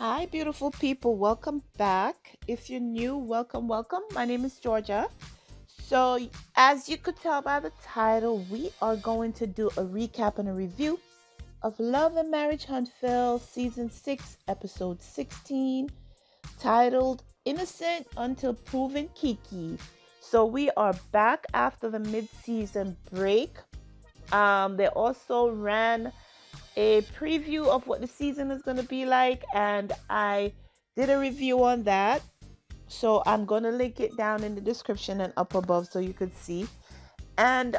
Hi, beautiful people. Welcome back. If you're new, welcome, welcome. My name is Georgia. So, as you could tell by the title, we are going to do a recap and a review of Love and Marriage Huntsville, Season 6, Episode 16, titled Innocent Until Proven Keke. So, we are back after the mid season break. They also ran a preview of what the season is going to be like, and I did a review on that. So I'm going to link it down in the description and up above so you could see. And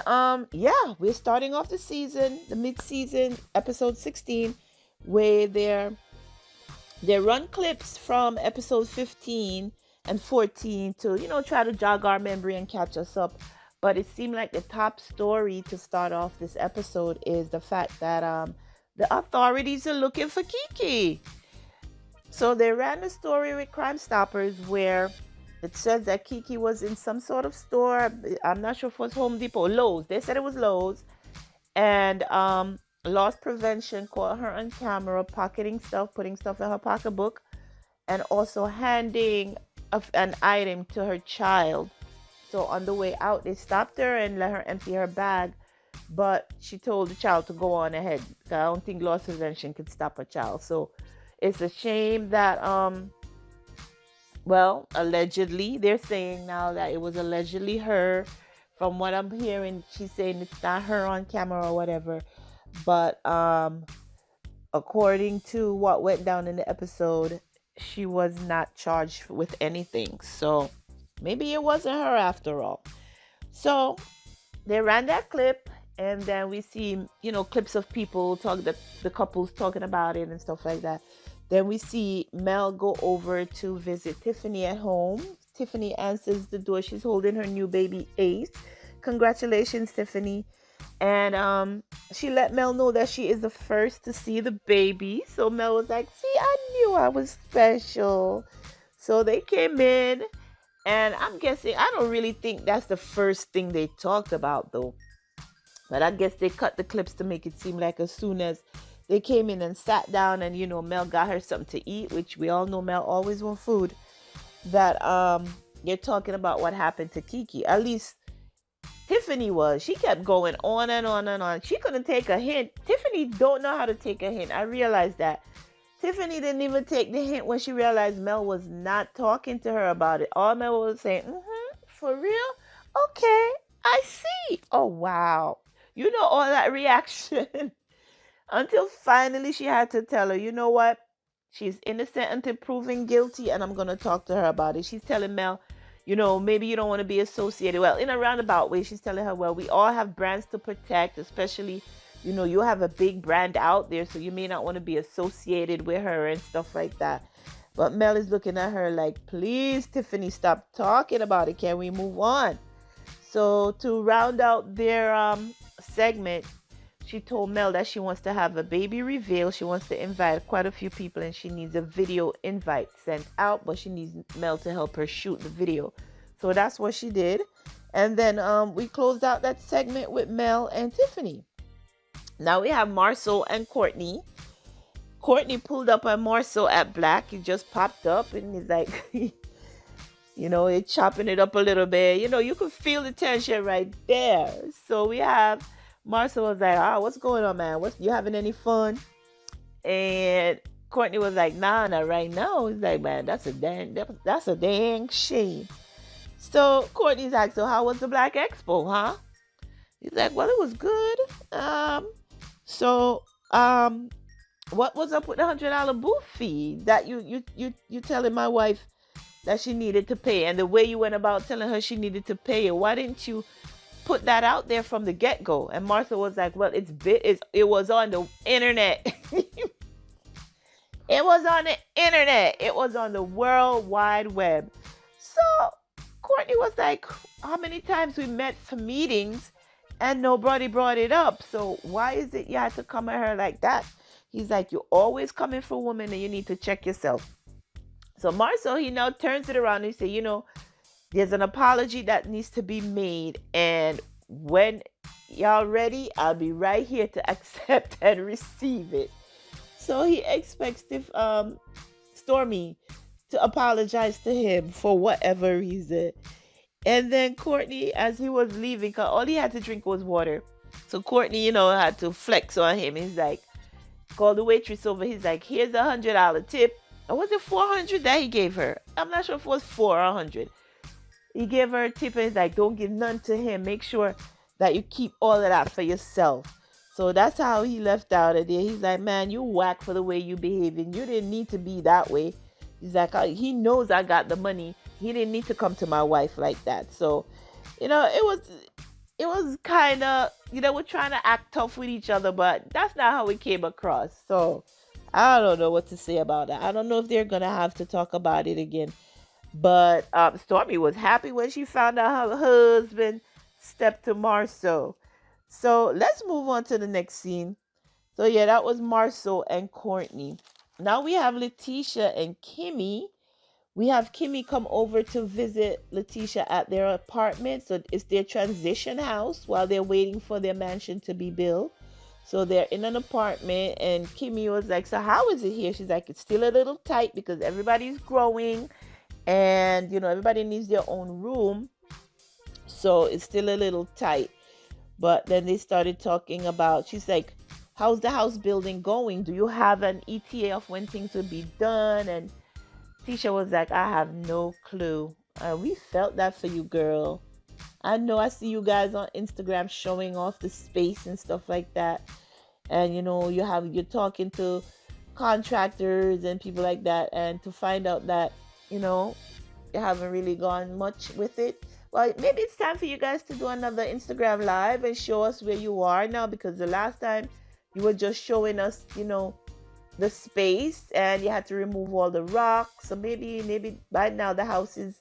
yeah, we're starting off the season, the mid-season episode 16, where they run clips from episode 15 and 14 to, try to jog our memory and catch us up. But it seemed like the top story to start off this episode is the fact that the authorities are looking for Keke. So they ran a story with Crime Stoppers where it says that Keke was in some sort of store. I'm not sure if it was Home Depot, Lowe's. They said it was Lowe's. And loss prevention caught her on camera pocketing stuff, putting stuff in her pocketbook, and also handing an item to her child. So on the way out, they stopped her and let her empty her bag. But she told the child to go on ahead. I don't think loss prevention could stop a child. So it's a shame that, allegedly, they're saying now that it was allegedly her. From what I'm hearing, she's saying it's not her on camera or whatever. But according to what went down in the episode, she was not charged with anything. So maybe it wasn't her after all. So they ran that clip. And then we see, clips of people the couples talking about it and stuff like that. Then we see Mel go over to visit Tiffany at home. Tiffany answers the door. She's holding her new baby Ace. Congratulations, Tiffany. And she let Mel know that she is the first to see the baby. So Mel was like, see, I knew I was special. So they came in. And I'm guessing, I don't really think that's the first thing they talked about, though. But I guess they cut the clips to make it seem like as soon as they came in and sat down and, Mel got her something to eat, which we all know Mel always wants food, that they're talking about what happened to Keke. At least Tiffany was. She kept going on and on and on. She couldn't take a hint. Tiffany don't know how to take a hint. I realized that. Tiffany didn't even take the hint when she realized Mel was not talking to her about it. All Mel was saying, for real? Okay, I see. Oh, wow. All that reaction. Until finally she had to tell her, you know what? She's innocent until proven guilty, and I'm going to talk to her about it. She's telling Mel, maybe you don't want to be associated. Well, in a roundabout way, she's telling her, well, we all have brands to protect, especially, you have a big brand out there, so you may not want to be associated with her and stuff like that. But Mel is looking at her like, please, Tiffany, stop talking about it. Can we move on? So to round out their segment, she told Mel that she wants to have a baby reveal. She wants to invite quite a few people, and she needs a video invite sent out, but she needs Mel to help her shoot the video. So that's what she did. And then we closed out that segment with Mel and Tiffany. Now we have Marcel and Courtney. Courtney pulled up on Marcel at Black. He just popped up and he's like, it's chopping it up a little bit. You could feel the tension right there. So we have Marcel was like, what's going on, man? You having any fun? And Courtney was like, nah, not right now. He's like, man, that's a dang shame. So Courtney's like, so how was the Black Expo, huh? He's like, well, it was good. What was up with the $100 booth fee that you telling my wife that she needed to pay, and the way you went about telling her she needed to pay it? Why didn't you put that out there from the get-go? And Martha was like, well, it was on the internet. It was on the internet. It was on the World Wide Web. So Courtney was like, how many times we met for meetings and nobody brought it up? So why is it you had to come at her like that? He's like, you're always coming for a woman and you need to check yourself. So Marcel, he now turns it around and he says, there's an apology that needs to be made. And when y'all ready, I'll be right here to accept and receive it. So he expects Stormy to apologize to him for whatever reason. And then Courtney, as he was leaving, 'cause all he had to drink was water. So Courtney, had to flex on him. He's like, called the waitress over. He's like, here's $100 tip. Or was it 400 that he gave her? I'm not sure if it was 400. He gave her a tip and he's like, don't give none to him. Make sure that you keep all of that for yourself. So that's how he left out of there. He's like, man, you whack for the way you behaving. You didn't need to be that way. He's like, he knows I got the money. He didn't need to come to my wife like that. So, it was kind of, we're trying to act tough with each other, but that's not how it came across. So I don't know what to say about that. I don't know if they're going to have to talk about it again. But Stormy was happy when she found out her husband stepped to Marceau. So let's move on to the next scene. So yeah, that was Marceau and Courtney. Now we have Letitia and Kimmy. We have Kimmy come over to visit Letitia at their apartment. So it's their transition house while they're waiting for their mansion to be built. So they're in an apartment and Kimmy was like, so how is it here? She's like, it's still a little tight because everybody's growing and, everybody needs their own room. So it's still a little tight. But then they started talking about, she's like, how's the house building going? Do you have an ETA of when things will be done? And Tisha was like, I have no clue. We felt that for you, girl. I know I see you guys on Instagram showing off the space and stuff like that. And, you're talking to contractors and people like that. And to find out that, you haven't really gone much with it. Well, maybe it's time for you guys to do another Instagram live and show us where you are now, because the last time you were just showing us, the space and you had to remove all the rocks. So maybe by now the house is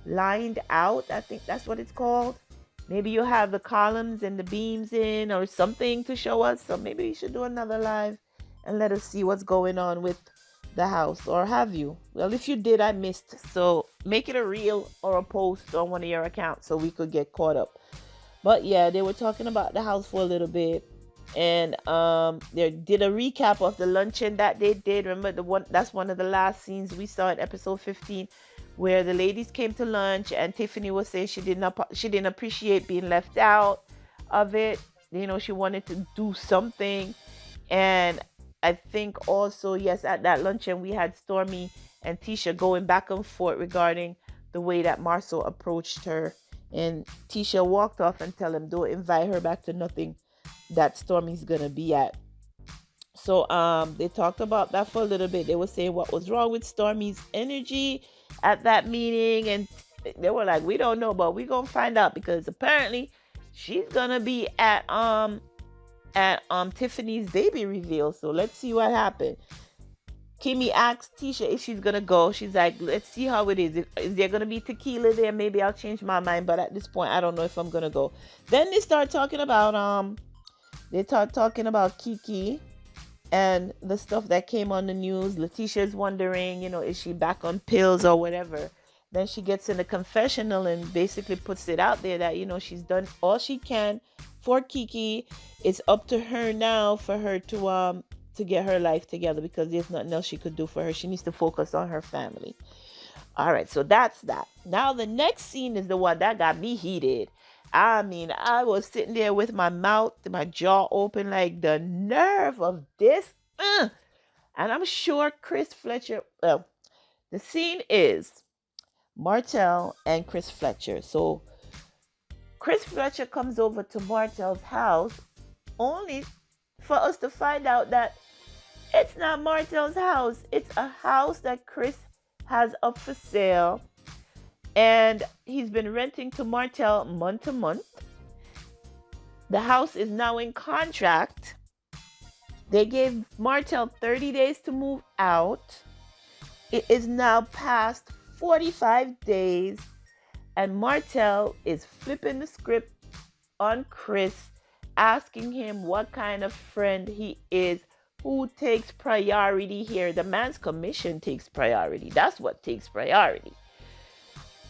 lined out. I think that's what it's called. Maybe you have the columns and the beams in or something to show us. So maybe you should do another live and let us see what's going on with the house. Or have you? Well, if you did, I missed. So make it a reel or a post on one of your accounts so we could get caught up. But yeah, they were talking about the house for a little bit. And they did a recap of the luncheon that they did. Remember that's one of the last scenes we saw in episode 15, where the ladies came to lunch and Tiffany was saying she didn't appreciate being left out of it. She wanted to do something. And I think also, yes, at that luncheon we had Stormy and Tisha going back and forth regarding the way that Marceau approached her. And Tisha walked off and tell him, don't invite her back to nothing that Stormy's gonna be at. So they talked about that for a little bit. They were saying what was wrong with Stormy's energy at that meeting, and they were like, we don't know, but we're gonna find out, because apparently she's gonna be at Tiffany's baby reveal. So let's see what happened. Kimmy asked Tisha if she's gonna go. She's like, let's see how it is. Is there gonna be tequila there? Maybe I'll change my mind, but at this point I don't know if I'm gonna go. Then they start talking about Keke and the stuff that came on the news. Letitia's wondering, is she back on pills or whatever. Then she gets in a confessional and basically puts it out there that, she's done all she can for Keke. It's up to her now for her to get her life together, because there's nothing else she could do for her. She needs to focus on her family. All right, so that's that. Now the next scene is the one that got me heated. I mean, I was sitting there with my jaw open, like the nerve of this. And I'm sure Chris Fletcher, well, the scene is Martell and Chris Fletcher. So Chris Fletcher comes over to Martell's house only for us to find out that it's not Martell's house. It's a house that Chris has up for sale. And he's been renting to Martell month to month. The house is now in contract. They gave Martell 30 days to move out. It is now past 45 days. And Martell is flipping the script on Chris, asking him what kind of friend he is, who takes priority here. The man's commission takes priority. That's what takes priority.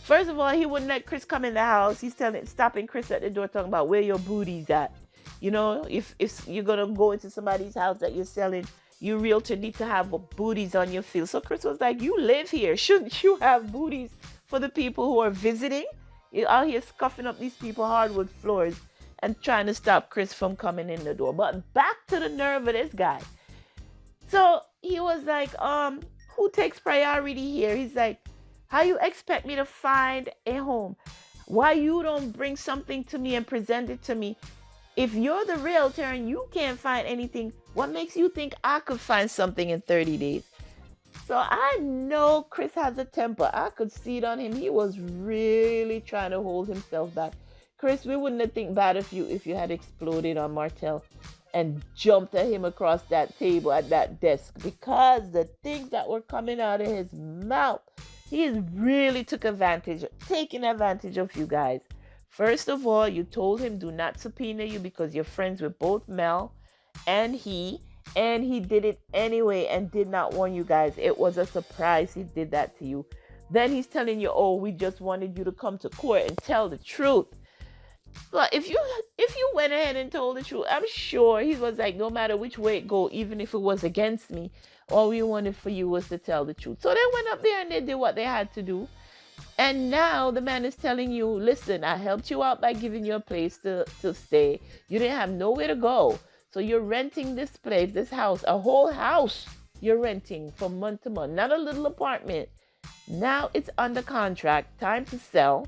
First of all, he wouldn't let Chris come in the house. He's stopping Chris at the door, talking about where your booty's at. If you're gonna go into somebody's house that you're selling, You realtor need to have booties on your field. So Chris was like, you live here. Shouldn't you have booties for the people who are visiting? You're out here scuffing up these people hardwood floors and trying to stop Chris from coming in the door. But back to the nerve of this guy. So he was like, who takes priority here? He's like, how you expect me to find a home? Why you don't bring something to me and present it to me? If you're the realtor and you can't find anything, what makes you think I could find something in 30 days? So I know Chris has a temper. I could see it on him. He was really trying to hold himself back. Chris, we wouldn't have think bad of you if you had exploded on Martell and jumped at him across that table at that desk, because the things that were coming out of his mouth, he really taking advantage of you guys. First of all, you told him do not subpoena you because you're friends with both Mel and he did it anyway and did not warn you guys. It was a surprise he did that to you. Then he's telling you, oh, we just wanted you to come to court and tell the truth. But if you went ahead and told the truth, I'm sure he was like, no matter which way it go, even if it was against me, all we wanted for you was to tell the truth. So they went up there and they did what they had to do. And now the man is telling you, listen, I helped you out by giving you a place to stay. You didn't have nowhere to go. So you're renting this place, this house, a whole house you're renting from month to month, not a little apartment. Now it's under contract, time to sell.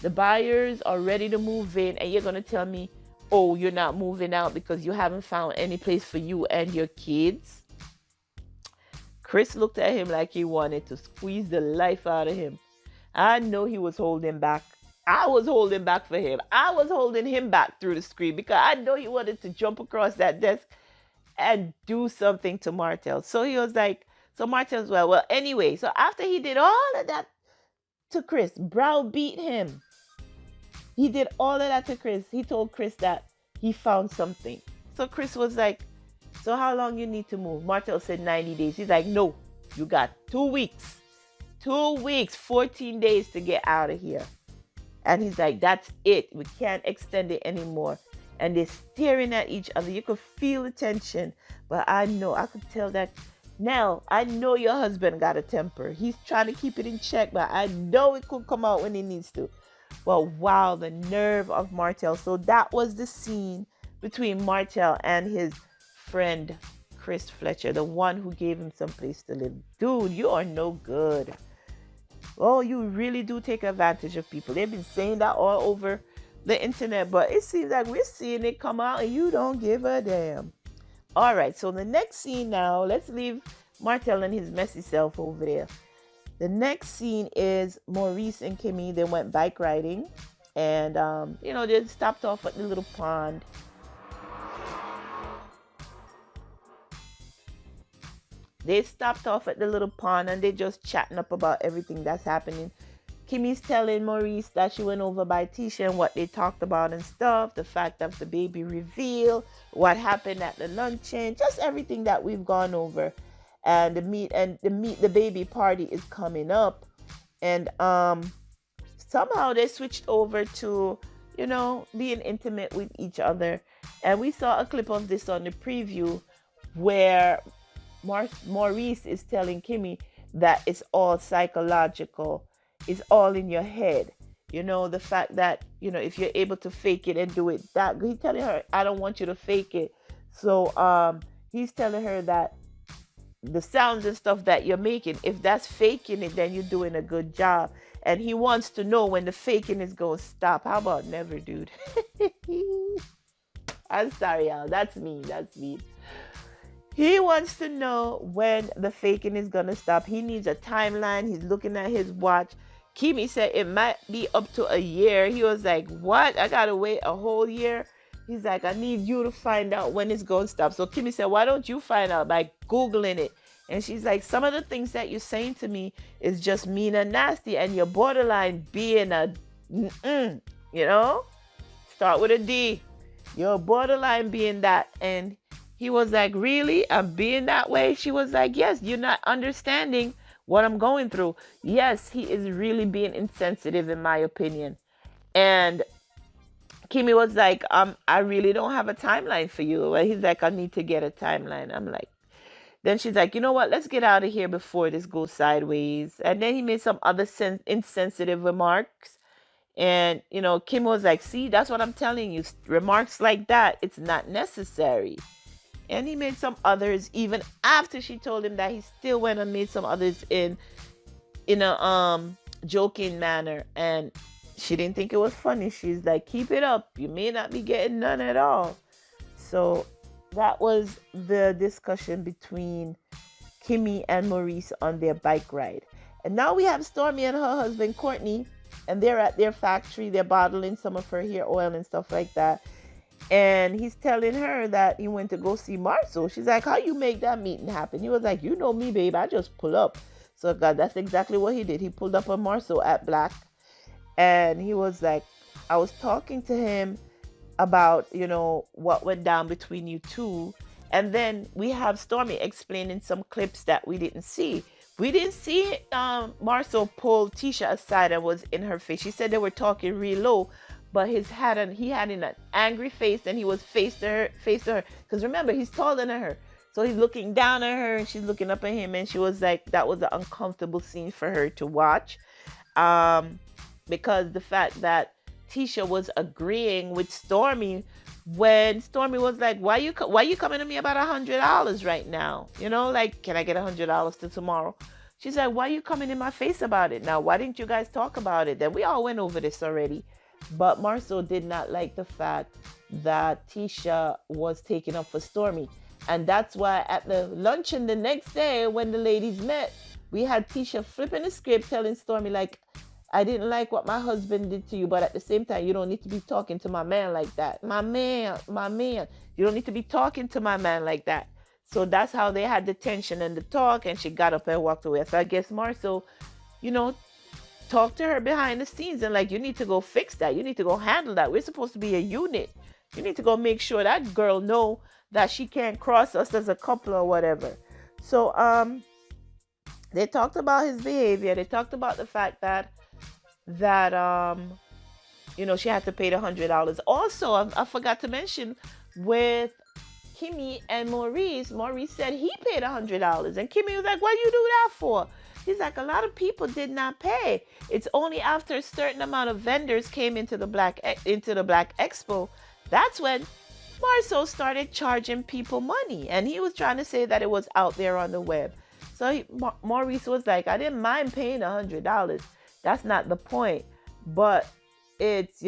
The buyers are ready to move in, and you're going to tell me, oh, you're not moving out because you haven't found any place for you and your kids? Chris looked at him like he wanted to squeeze the life out of him. I know he was holding back. I was holding back for him. I was holding him back through the screen because I know he wanted to jump across that desk and do something to Martell. So he was like, so Martell's well, anyway, so after he did all of that to Chris, browbeat him. He did all of that to Chris. He told Chris that he found something. So Chris was like, so how long you need to move? Martell said 90 days. He's like, no, you got 2 weeks. 2 weeks, 14 days to get out of here. And he's like, that's it. We can't extend it anymore. And they're staring at each other. You could feel the tension. But I could tell that, Nell, I know your husband got a temper. He's trying to keep it in check, but I know it could come out when he needs to. But wow, the nerve of Martell. So that was the scene between Martell and his friend, Chris Fletcher, the one who gave him some place to live. Dude, you are no good. Oh, you really do take advantage of people. They've been saying that all over the internet, but it seems like we're seeing it come out and you don't give a damn. All right, so the next scene now, let's leave Martell and his messy self over there. The next scene is Maurice and Kimmy. They went bike riding and, they stopped off at the little pond. They stopped off at the little pond and they're just chatting up about everything that's happening. Kimmy's telling Maurice that she went over by Tisha and what they talked about and stuff, the fact of the baby reveal, what happened at the luncheon, just everything that we've gone over. And the meet the baby party is coming up. And somehow they switched over to, being intimate with each other. And we saw a clip of this on the preview where Maurice is telling Kimmy that it's all psychological. It's all in your head. The fact that, if you're able to fake it and do it, that he's telling her, I don't want you to fake it. So he's telling her that the sounds and stuff that you're making, if that's faking it, then you're doing a good job. And he wants to know when the faking is going to stop. How about never, dude? I'm sorry, y'all. That's me. He wants to know when the faking is going to stop. He needs a timeline. He's looking at his watch. Kimmy said it might be up to a year. He was like, what? I got to wait a whole year? He's like, I need you to find out when it's going to stop. So Kimmy said, why don't you find out by Googling it? And she's like, some of the things that you're saying to me is just mean and nasty. And you're borderline being start with a D. You're borderline being that. And he was like, really? I'm being that way? She was like, yes, you're not understanding what I'm going through. Yes, he is really being insensitive, in my opinion. And Kimmy was like, I really don't have a timeline for you. He's like, I need to get a timeline. I'm like, Then she's like, you know what? Let's get out of here before this goes sideways. And then he made some other insensitive remarks. And, Kim was like, see, that's what I'm telling you. Remarks like that, it's not necessary. And he made some others even after she told him that. He still went and made some others in a joking manner, and she didn't think it was funny. She's like, keep it up, you may not be getting none at all. So that was the discussion between Kimmy and Maurice on their bike ride. And now we have Stormy and her husband Courtney, and they're at their factory. They're bottling some of her hair oil and stuff like that. And he's telling her that he went to go see Marcel. She's like, how you make that meeting happen? He was like, you know me, babe, I just pull up. So God, that's exactly what he did. He pulled up on Marcel at Black. And he was like, I was talking to him about, what went down between you two. And then we have Stormy explaining some clips that we didn't see. We didn't see Marcel pull Tisha aside and was in her face. She said they were talking real low, but he had an angry face, and he was face to her. Because remember, he's taller than her. So he's looking down at her and she's looking up at him, and she was like, that was an uncomfortable scene for her to watch. Because the fact that Tisha was agreeing with Stormy when Stormy was like, why you coming to me about $100 right now? Like, can I get $100 till tomorrow? She's like, why are you coming in my face about it now? Why didn't you guys talk about it? Then we all went over this already. But Marcel did not like the fact that Tisha was taking up for Stormy. And that's why at the luncheon the next day when the ladies met, we had Tisha flipping the script telling Stormy, like, I didn't like what my husband did to you, but at the same time, you don't need to be talking to my man like that. My man. You don't need to be talking to my man like that. So that's how they had the tension and the talk, and she got up and walked away. So I guess Marcel, talked to her behind the scenes and like, you need to go fix that. You need to go handle that. We're supposed to be a unit. You need to go make sure that girl know that she can't cross us as a couple or whatever. So they talked about his behavior. They talked about the fact that she had to pay the $100. Also, I forgot to mention with Kimmy and Maurice said he paid $100, and Kimmy was like, what you do that for? He's like, a lot of people did not pay. It's only after a certain amount of vendors came into the Black Expo, that's when Marcel started charging people money, and he was trying to say that it was out there on the web. So Maurice was like, I didn't mind paying $100. That's not the point. But it's,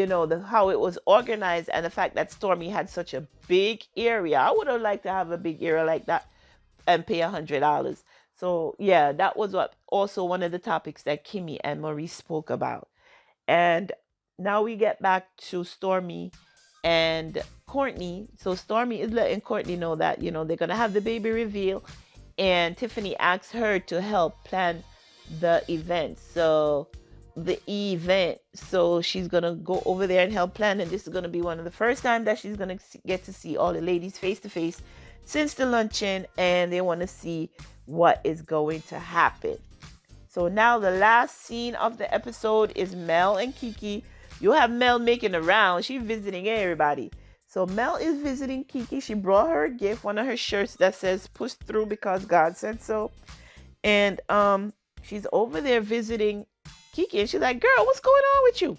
how it was organized, and the fact that Stormy had such a big area. I would have liked to have a big area like that and pay $100. So yeah, that was also one of the topics that Kimmy and Maurice spoke about. And now we get back to Stormy and Courtney. So Stormy is letting Courtney know that, they're going to have the baby reveal, and Tiffany asks her to help plan the event. So she's going to go over there and help plan, and this is going to be one of the first time that she's going to get to see all the ladies face to face since the luncheon, and they want to see what is going to happen. So now the last scene of the episode is Mel and Keke. You have Mel making the rounds. She's visiting everybody. So Mel is visiting Keke. She brought her a gift, one of her shirts that says push through because God said so. And she's over there visiting Keke, and she's like, girl, what's going on with you?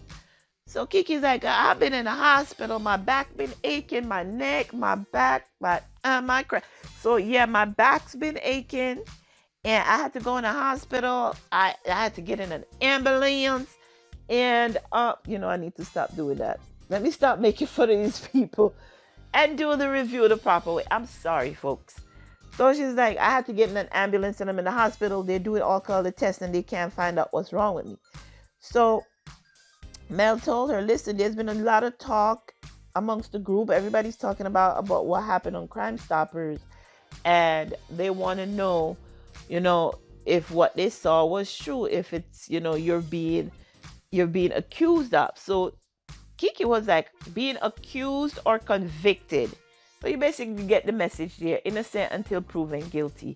So Kiki's like, I've been in the hospital. My back been aching, my neck, my back, my crap. So yeah, my back's been aching, and I had to go in the hospital. I had to get in an ambulance, and I need to stop doing that. Let me stop making fun of these people and do the review the proper way. I'm sorry, folks. So she's like, I had to get in an ambulance, and I'm in the hospital. They're doing all kind of tests, and they can't find out what's wrong with me. So Mel told her, listen, there's been a lot of talk amongst the group. Everybody's talking about what happened on Crime Stoppers, and they want to know, if what they saw was true, if it's, you're being accused of. So Keke was like, being accused or convicted. So you basically get the message there, innocent until proven guilty.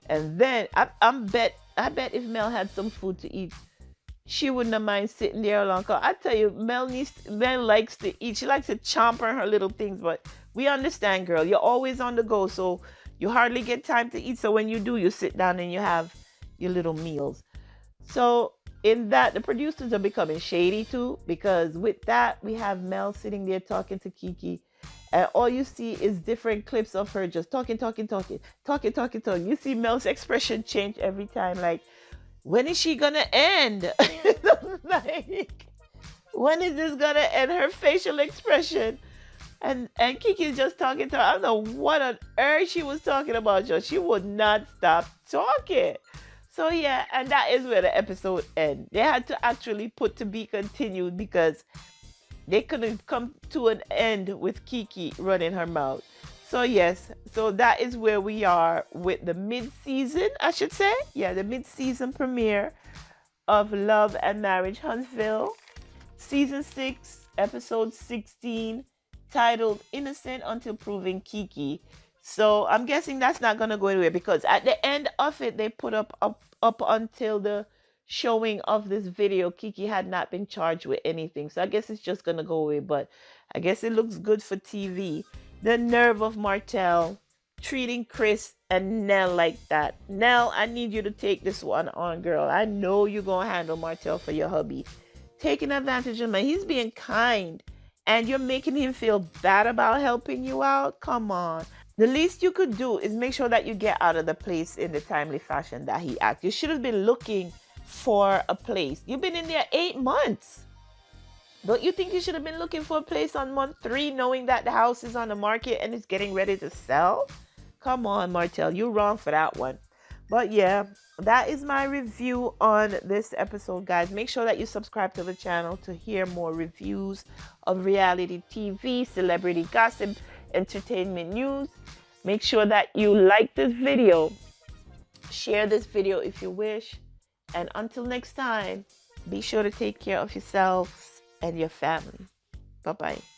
And then I bet if Mel had some food to eat, she wouldn't have mind sitting there long. Cause I tell you, Mel likes to eat. She likes to chomp on her little things, but we understand, girl. You're always on the go, so You hardly get time to eat. So when you do, you sit down and you have your little meals. So in that, the producers are becoming shady too, because with that, we have Mel sitting there talking to Keke. And all you see is different clips of her just talking, talking, talking, talking, talking, talking. You see Mel's expression change every time. Like, when is she gonna end? Like, when is this gonna end? Her facial expression. And Kiki's just talking to her. I don't know what on earth she was talking about, just she would not stop talking. So yeah, and that is where the episode ends. They had to actually put to be continued because they couldn't come to an end with Keke running her mouth. So yes, so that is where we are with the mid-season, I should say. Yeah, the mid-season premiere of Love and Marriage Huntsville, season 6, episode 16, titled Innocent Until Proven Keke. So I'm guessing that's not gonna go anywhere because at the end of it, they put up until the showing of this video, Keke had not been charged with anything. So I guess it's just gonna go away. But I guess it looks good for TV. The nerve of Martell treating Chris and Nell like that. Nell, I need you to take this one on, girl. I know you're gonna handle Martell for your hubby. Taking advantage of him. He's being kind. And you're making him feel bad about helping you out? Come on. The least you could do is make sure that you get out of the place in the timely fashion that he acts. You should have been looking for a place. You've been in there 8 months. Don't you think you should have been looking for a place on month 3, knowing that the house is on the market and it's getting ready to sell? Come on, Martell. You're wrong for that one. But yeah, that is my review on this episode, guys. Make sure that you subscribe to the channel to hear more reviews of reality TV, celebrity gossip, entertainment news. Make sure that you like this video. Share this video if you wish. And until next time, be sure to take care of yourselves and your family. Bye-bye.